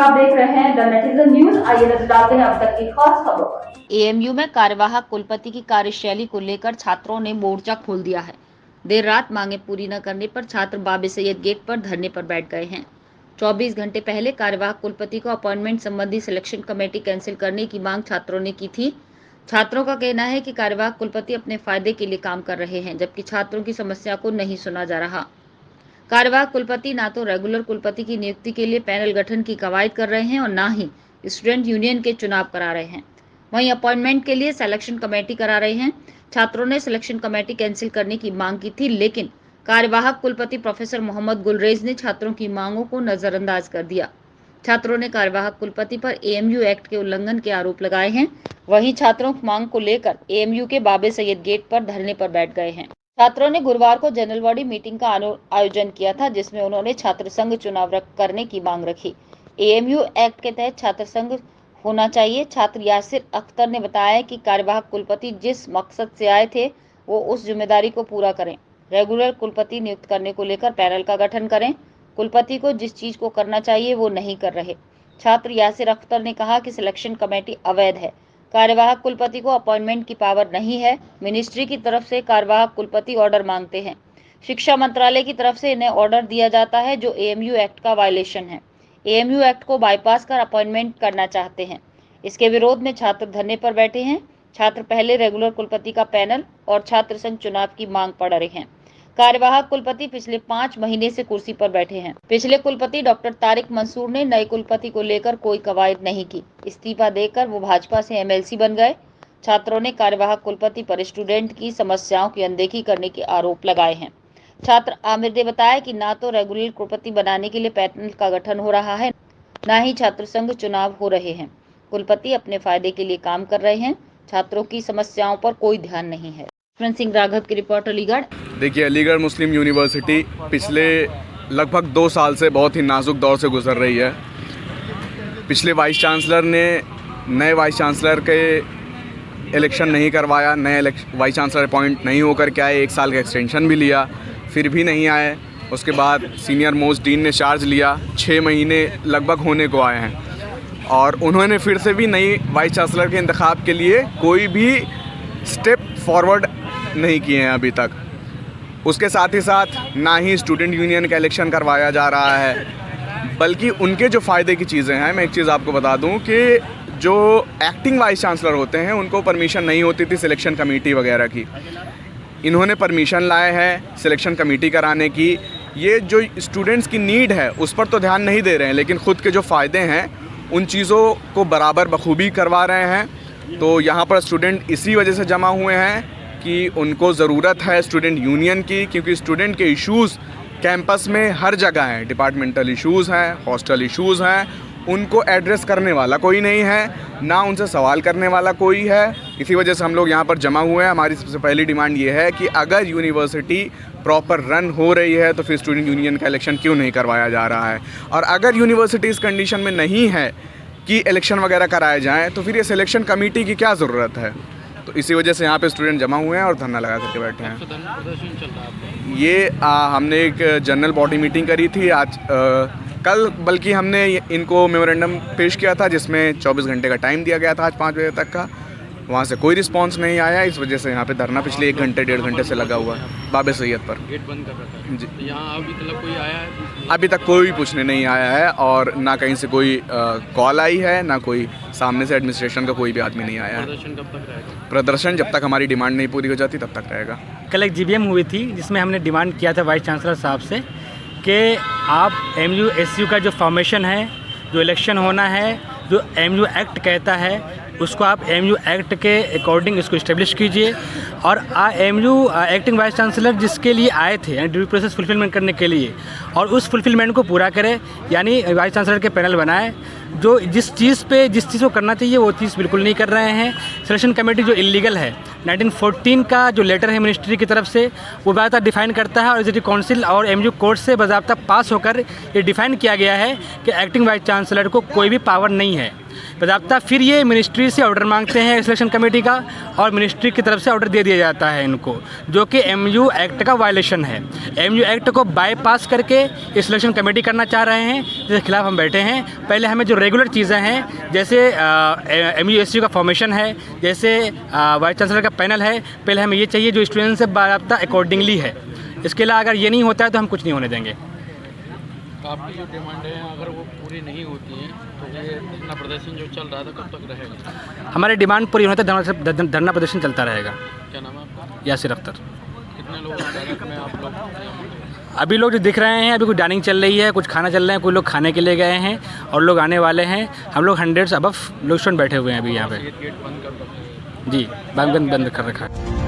नमस्कार, आप देख रहे हैं द नेटिजन न्यूज। आइए नजर डालते हैं अब तक की खास खबरों पर। एएमयू में कार्यवाहक कुलपति की कार्यशैली को लेकर छात्रों ने मोर्चा खोल दिया है। देर रात मांगे पूरी न करने पर छात्र बाबे सैयद गेट पर धरने पर बैठ गए हैं। 24 घंटे पहले कार्यवाहक कुलपति को अपॉइंटमेंट संबंधी सिलेक्शन कमेटी कैंसिल करने की मांग छात्रों ने की थी। छात्रों का कहना है कि कार्यवाहक कुलपति अपने फायदे के लिए काम कर रहे हैं, जबकि छात्रों की समस्या को नहीं सुना जा रहा। कार्यवाहक कुलपति ना तो रेगुलर कुलपति की नियुक्ति के लिए पैनल गठन की कवायद कर रहे हैं और ना ही स्टूडेंट यूनियन के चुनाव करा रहे हैं। वहीं अपॉइंटमेंट के लिए सिलेक्शन कमेटी करा रहे हैं। छात्रों ने सिलेक्शन कमेटी कैंसिल करने की मांग की थी, लेकिन कार्यवाहक कुलपति प्रोफेसर मोहम्मद गुलरेज ने छात्रों की मांगों को नजरअंदाज कर दिया। छात्रों ने कार्यवाहक कुलपति पर एएमयू एक्ट के उल्लंघन के आरोप लगाए हैं। वहीं छात्रों की मांग को लेकर एएमयू के बाबे सैयद गेट पर धरने पर बैठ गए हैं। छात्रों ने गुरुवार को जनरल बॉडी मीटिंग का आयोजन किया था, जिसमें उन्होंने छात्र संघ चुनाव करने की मांग रखी। एएमयू एक्ट के तहत छात्र संघ होना चाहिए। छात्र यासिर अख्तर ने बताया कि कार्यवाहक कुलपति जिस मकसद से आए थे वो उस जिम्मेदारी को पूरा करें। रेगुलर कुलपति नियुक्त करने को लेकर पैनल का गठन करें। कुलपति को जिस चीज को करना चाहिए वो नहीं कर रहे। छात्र यासिर अख्तर ने कहा कि सिलेक्शन कमेटी अवैध है। कार्यवाहक कुलपति को अपॉइंटमेंट की पावर नहीं है। मिनिस्ट्री की तरफ से कार्यवाहक कुलपति ऑर्डर मांगते हैं। शिक्षा मंत्रालय की तरफ से इन्हें ऑर्डर दिया जाता है, जो एएमयू एक्ट का वायलेशन है। एएमयू एक्ट को बाईपास कर अपॉइंटमेंट करना चाहते हैं। इसके विरोध में छात्र धरने पर बैठे हैं। छात्र पहले रेगुलर कुलपति का पैनल और छात्र संघ चुनाव की मांग पढ़ रहे हैं। कार्यवाहक कुलपति पिछले 5 महीने से कुर्सी पर बैठे हैं। पिछले कुलपति डॉक्टर तारिक मंसूर ने नए कुलपति को लेकर कोई कवायद नहीं की। इस्तीफा देकर वो भाजपा से एमएलसी बन गए। छात्रों ने कार्यवाहक कुलपति पर स्टूडेंट की समस्याओं की अनदेखी करने के आरोप लगाए हैं। छात्र आमिर ने बताया कि ना तो रेगुलर कुलपति बनाने के लिए पैनल का गठन हो रहा है, ना ही छात्र संघ चुनाव हो रहे हैं। कुलपति अपने फायदे के लिए काम कर रहे हैं। छात्रों की समस्याओं पर कोई ध्यान नहीं है। सिंह राघव की रिपोर्ट, अलीगढ़। देखिए, अलीगढ़ मुस्लिम यूनिवर्सिटी पिछले लगभग 2 साल से बहुत ही नाजुक दौर से गुजर रही है। पिछले वाइस चांसलर ने नए वाइस चांसलर के इलेक्शन नहीं करवाया, नए वाइस चांसलर अपॉइंट नहीं होकर के आए। 1 साल का एक्सटेंशन भी लिया, फिर भी नहीं आए। उसके बाद सीनियर मोस्ट डीन ने चार्ज लिया, 6 महीने लगभग होने को आए हैं और उन्होंने फिर से भी नई वाइस चांसलर के इंतखाब के लिए कोई भी स्टेप फॉरवर्ड नहीं किए हैं अभी तक। उसके साथ ही साथ ना ही स्टूडेंट यूनियन का इलेक्शन करवाया जा रहा है, बल्कि उनके जो फ़ायदे की चीज़ें हैं, मैं एक चीज़ आपको बता दूं कि जो एक्टिंग वाइस चांसलर होते हैं उनको परमिशन नहीं होती थी सिलेक्शन कमेटी वगैरह की। इन्होंने परमिशन लाए हैं सिलेक्शन कमेटी कराने की। ये जो स्टूडेंट्स की नीड है उस पर तो ध्यान नहीं दे रहे हैं, लेकिन ख़ुद के जो फ़ायदे हैं उन चीज़ों को बराबर बखूबी करवा रहे हैं। तो यहाँ पर स्टूडेंट इसी वजह से जमा हुए हैं कि उनको ज़रूरत है स्टूडेंट यूनियन की, क्योंकि स्टूडेंट के इश्यूज़ कैंपस में हर जगह हैं। डिपार्टमेंटल इश्यूज़ हैं, हॉस्टल इश्यूज़ हैं, उनको एड्रेस करने वाला कोई नहीं है, ना उनसे सवाल करने वाला कोई है। इसी वजह से हम लोग यहाँ पर जमा हुए हैं। हमारी सबसे पहली डिमांड ये है कि अगर यूनिवर्सिटी प्रॉपर रन हो रही है तो फिर स्टूडेंट यूनियन का इलेक्शन क्यों नहीं करवाया जा रहा है, और अगर यूनिवर्सिटी इस कंडीशन में नहीं है कि इलेक्शन वगैरह कराए जाएँ तो फिर ये सिलेक्शन कमेटी की क्या ज़रूरत है। तो इसी वजह से यहाँ पे स्टूडेंट जमा हुए हैं और धरना लगा करके बैठे हैं। ये हमने एक जनरल बॉडी मीटिंग करी थी आज कल, बल्कि हमने इनको मेमोरेंडम पेश किया था जिसमें 24 घंटे का टाइम दिया गया था आज 5 बजे तक का। वहाँ से कोई रिस्पांस नहीं आया, इस वजह से यहाँ पे धरना पिछले 1 घंटे 1.5 घंटे से लगा हुआ है बाबे सैयद पर। गेट बंद कर रखा है जी। तो यहाँ अभी तक कोई आया है? अभी तक कोई पूछने नहीं आया है और ना कहीं से कोई कॉल आई है, ना कोई सामने से एडमिनिस्ट्रेशन का कोई भी आदमी नहीं आया है। प्रदर्शन कब तक रहेगा? प्रदर्शन जब तक हमारी डिमांड नहीं पूरी हो जाती तब तक रहेगा। कल एक जीबीएम हुई थी जिसमें हमने डिमांड किया था वाइस चांसलर साहब से कि आप एमयू एसयू का जो फॉर्मेशन है, जो इलेक्शन होना है, जो एमयू एक्ट कहता है उसको आप एमयू एक्ट के अकॉर्डिंग इसको इस्टेब्लिश कीजिए। और एमयू एक्टिंग वाइस चांसलर जिसके लिए आए थे यानी ड्यू प्रोसेस फुलफिलमेंट करने के लिए, और उस फुलफिलमेंट को पूरा करें, यानी वाइस चांसलर के पैनल बनाए जो जिस चीज़ को करना चाहिए वो चीज़ बिल्कुल नहीं कर रहे हैं। सिलेक्शन कमेटी जो इलीगल है, 1914 का जो लेटर है मिनिस्ट्री की तरफ से वो बात डिफ़ाइन करता है और एग्जीक्यूटिव काउंसिल और एमयू कोर्ट से बाज़ाब्ता पास होकर ये डिफ़ाइन किया गया है कि एक्टिंग वाइस चांसलर को कोई भी पावर नहीं है। बाकायदा फिर ये मिनिस्ट्री से ऑर्डर मांगते हैं सिलेक्शन कमेटी का, और मिनिस्ट्री की तरफ से ऑर्डर दे दिया जाता है इनको, जो कि एमयू एक्ट का वायलेशन है। एमयू एक्ट को बाईपास करके ये सिलेक्शन कमेटी करना चाह रहे हैं, जिसके खिलाफ हम बैठे हैं। पहले हमें जो रेगुलर चीज़ें हैं, जैसे MUSU का फॉर्मेशन है, जैसे वाइस चांसलर का पैनल है, पहले हमें ये चाहिए जो स्टूडेंट से बाकायदा अकॉर्डिंगली है। इसके अलावा अगर ये नहीं होता है तो हम कुछ नहीं होने देंगे। आपकी जो डिमांड है अगर वो पूरी नहीं होती है तो ये धरना प्रदर्शन जो चल रहा था कब तक रहेगा? हमारी डिमांड पूरी होने तक धरना प्रदर्शन चलता रहेगा। क्या नाम है आपका? यासिर अख्तर। कितने लोग अदालत में आप लोग? अभी लोग जो दिख रहे हैं, अभी कुछ डाइनिंग चल रही है, कुछ खाना चल रहे हैं, कुछ लोग खाने के लिए गए हैं और लोग आने वाले हैं। हम लोग 100 से अबव लोग स्टूडेंट बैठे हुए हैं अभी यहाँ पे। गेट बंद कर दो। जी, बंद कर रखा है।